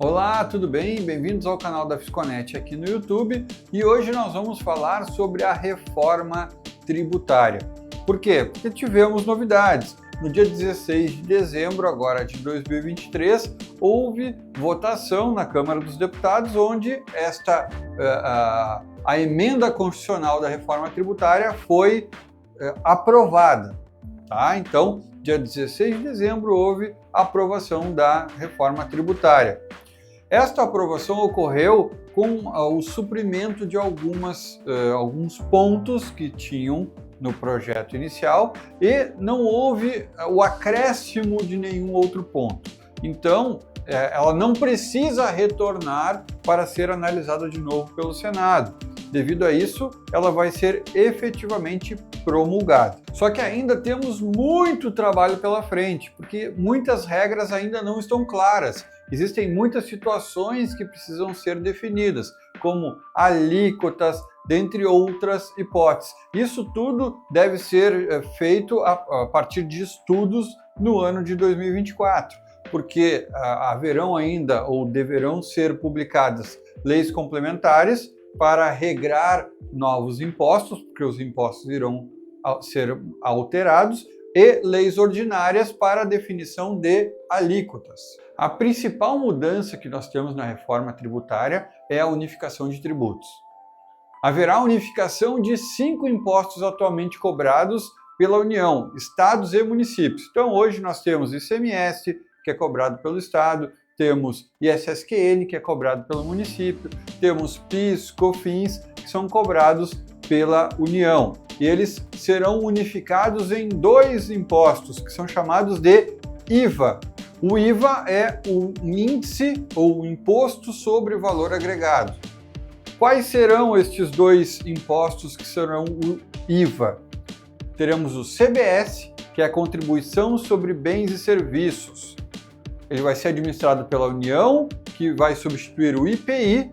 Olá, tudo bem? Bem-vindos ao canal da Fisconet aqui no YouTube e hoje nós vamos falar sobre a reforma tributária. Por quê? Porque tivemos novidades. No dia 16 de dezembro agora de 2023, houve votação na Câmara dos Deputados, onde a emenda constitucional da reforma tributária foi aprovada. Tá? Então, dia 16 de dezembro houve a aprovação da reforma tributária. Esta aprovação ocorreu com o suprimento de alguns pontos que tinham no projeto inicial e não houve o acréscimo de nenhum outro ponto. Então, ela não precisa retornar para ser analisada de novo pelo Senado. Devido a isso, ela vai ser efetivamente promulgada. Só que ainda temos muito trabalho pela frente, porque muitas regras ainda não estão claras. Existem muitas situações que precisam ser definidas, como alíquotas, dentre outras hipóteses. Isso tudo deve ser feito a partir de estudos no ano de 2024, porque haverão ainda ou deverão ser publicadas leis complementares para regrar novos impostos, porque os impostos irão ser alterados, e leis ordinárias para a definição de alíquotas. A principal mudança que nós temos na reforma tributária é a unificação de tributos. Haverá unificação de 5 impostos atualmente cobrados pela União, estados e municípios. Então, hoje nós temos ICMS, que é cobrado pelo estado, temos ISSQN, que é cobrado pelo município, temos PIS, COFINS, que são cobrados pela União. E eles serão unificados em 2 impostos, que são chamados de IVA. O IVA é o índice ou imposto sobre o valor agregado. Quais serão estes 2 impostos que serão o IVA? Teremos o CBS, que é a contribuição sobre bens e serviços. Ele vai ser administrado pela União, que vai substituir o IPI,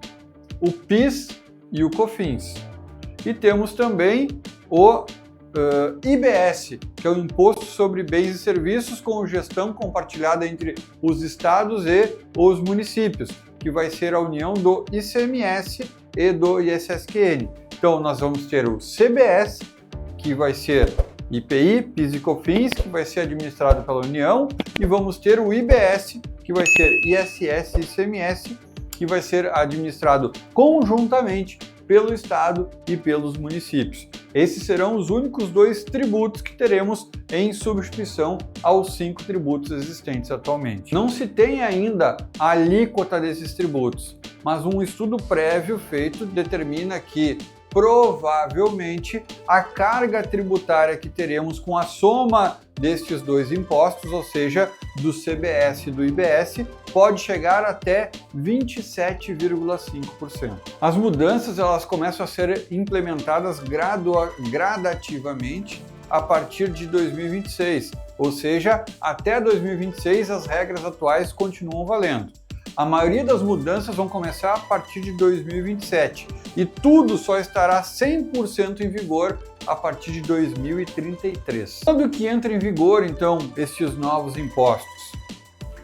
o PIS e o COFINS. E temos também o IBS, que é o Imposto sobre Bens e Serviços com gestão compartilhada entre os estados e os municípios, que vai ser a união do ICMS e do ISSQN. Então, nós vamos ter o CBS, que vai ser IPI, PIS e COFINS, que vai ser administrado pela União, e vamos ter o IBS, que vai ser ISS e ICMS, que vai ser administrado conjuntamente pelo Estado e pelos municípios. Esses serão os únicos 2 tributos que teremos em substituição aos 5 tributos existentes atualmente. Não se tem ainda a alíquota desses tributos, mas um estudo prévio feito determina que provavelmente a carga tributária que teremos com a soma destes 2 impostos, ou seja, do CBS e do IBS, pode chegar até 27,5%. As mudanças elas começam a ser implementadas gradativamente a partir de 2026, ou seja, até 2026 as regras atuais continuam valendo. A maioria das mudanças vão começar a partir de 2027 e tudo só estará 100% em vigor a partir de 2033. Quando que entra em vigor, então, estes novos impostos?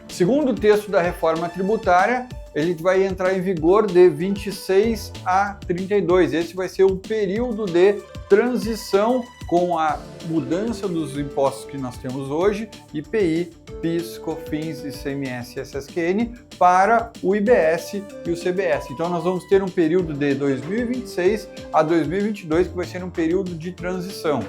Segundo o texto da reforma tributária, ele vai entrar em vigor de 26 a 32. Esse vai ser o período de transição com a mudança dos impostos que nós temos hoje, IPI, PIS, COFINS, ICMS e ISSQN, para o IBS e o CBS. Então nós vamos ter um período de 2026 a 2022, que vai ser um período de transição.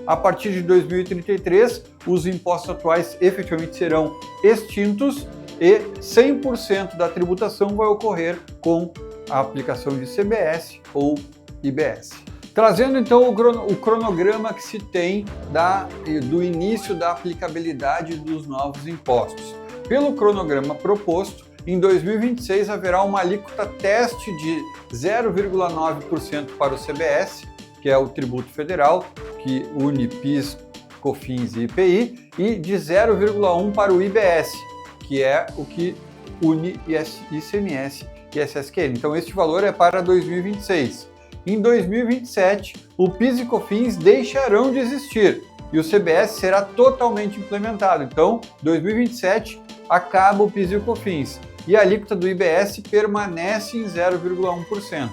A partir de 2033, os impostos atuais efetivamente serão extintos e 100% da tributação vai ocorrer com a aplicação de CBS ou IBS. Trazendo então o cronograma que se tem do início da aplicabilidade dos novos impostos. Pelo cronograma proposto, em 2026 haverá uma alíquota teste de 0,9% para o CBS, que é o tributo federal, que une PIS, COFINS e IPI, e de 0,1% para o IBS, que é o que une ICMS e ISSQN. Então, este valor é para 2026. Em 2027, o PIS e COFINS deixarão de existir e o CBS será totalmente implementado. Então, 2027 acaba o PIS e o COFINS. e a alíquota do IBS permanece em 0,1%.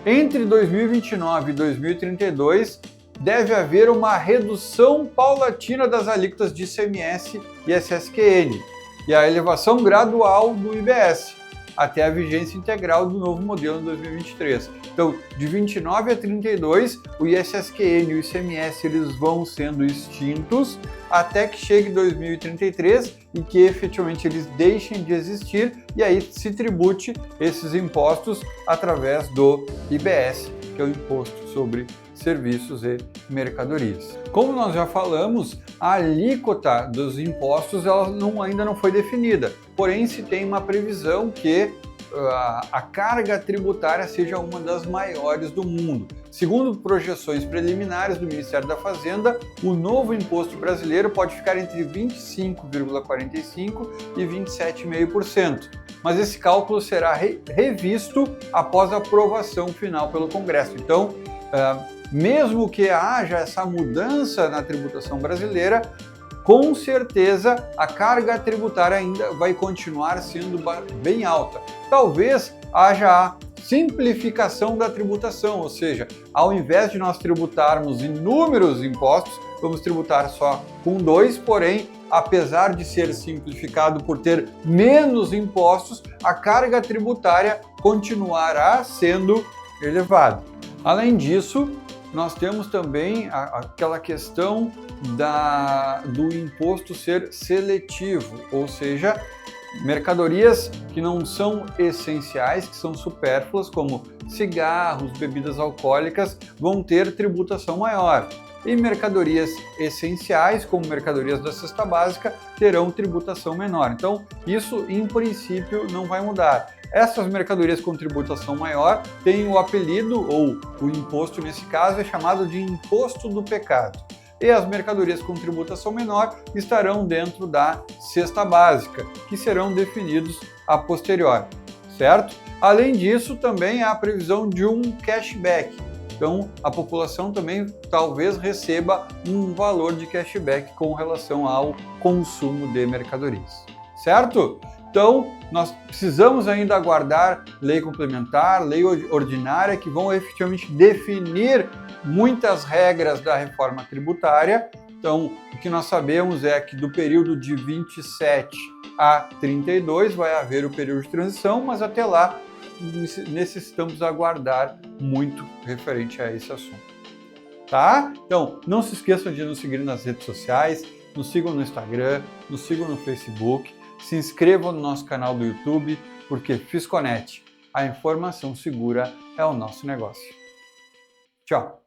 Entre 2029 e 2032, deve haver uma redução paulatina das alíquotas de ICMS e SSQN e a elevação gradual do IBS, até a vigência integral do novo modelo em 2023. Então, de 29 a 32, o ISSQN e o ICMS eles vão sendo extintos até que chegue 2033 e que efetivamente eles deixem de existir e aí se tribute esses impostos através do IBS, que é o Imposto sobre Serviços e Mercadorias. Como nós já falamos, a alíquota dos impostos ela ainda não foi definida, porém se tem uma previsão que a carga tributária seja uma das maiores do mundo. Segundo projeções preliminares do Ministério da Fazenda, o novo imposto brasileiro pode ficar entre 25,45% e 27,5%, mas esse cálculo será revisto após a aprovação final pelo Congresso. Então, mesmo que haja essa mudança na tributação brasileira, com certeza a carga tributária ainda vai continuar sendo bem alta. Talvez haja a simplificação da tributação, ou seja, ao invés de nós tributarmos inúmeros impostos, vamos tributar só com 2, porém, apesar de ser simplificado por ter menos impostos, a carga tributária continuará sendo elevada. Além disso, nós temos também aquela questão do imposto ser seletivo, ou seja, mercadorias que não são essenciais, que são supérfluas, como cigarros, bebidas alcoólicas, vão ter tributação maior. E mercadorias essenciais, como mercadorias da cesta básica, terão tributação menor. Então, isso, em princípio, não vai mudar. Essas mercadorias com tributação maior têm o apelido, ou o imposto nesse caso, é chamado de imposto do pecado. E as mercadorias com tributação menor estarão dentro da cesta básica, que serão definidos a posteriori, certo? Além disso, também há a previsão de um cashback. Então, a população também talvez receba um valor de cashback com relação ao consumo de mercadorias, certo? Então, nós precisamos ainda aguardar lei complementar, lei ordinária, que vão efetivamente definir muitas regras da reforma tributária. Então, o que nós sabemos é que do período de 27 a 32 vai haver o período de transição, mas até lá necessitamos aguardar muito referente a esse assunto. Tá? Então, não se esqueçam de nos seguir nas redes sociais, nos sigam no Instagram, nos sigam no Facebook, se inscrevam no nosso canal do YouTube, porque Fisconet, a informação segura é o nosso negócio. Tchau!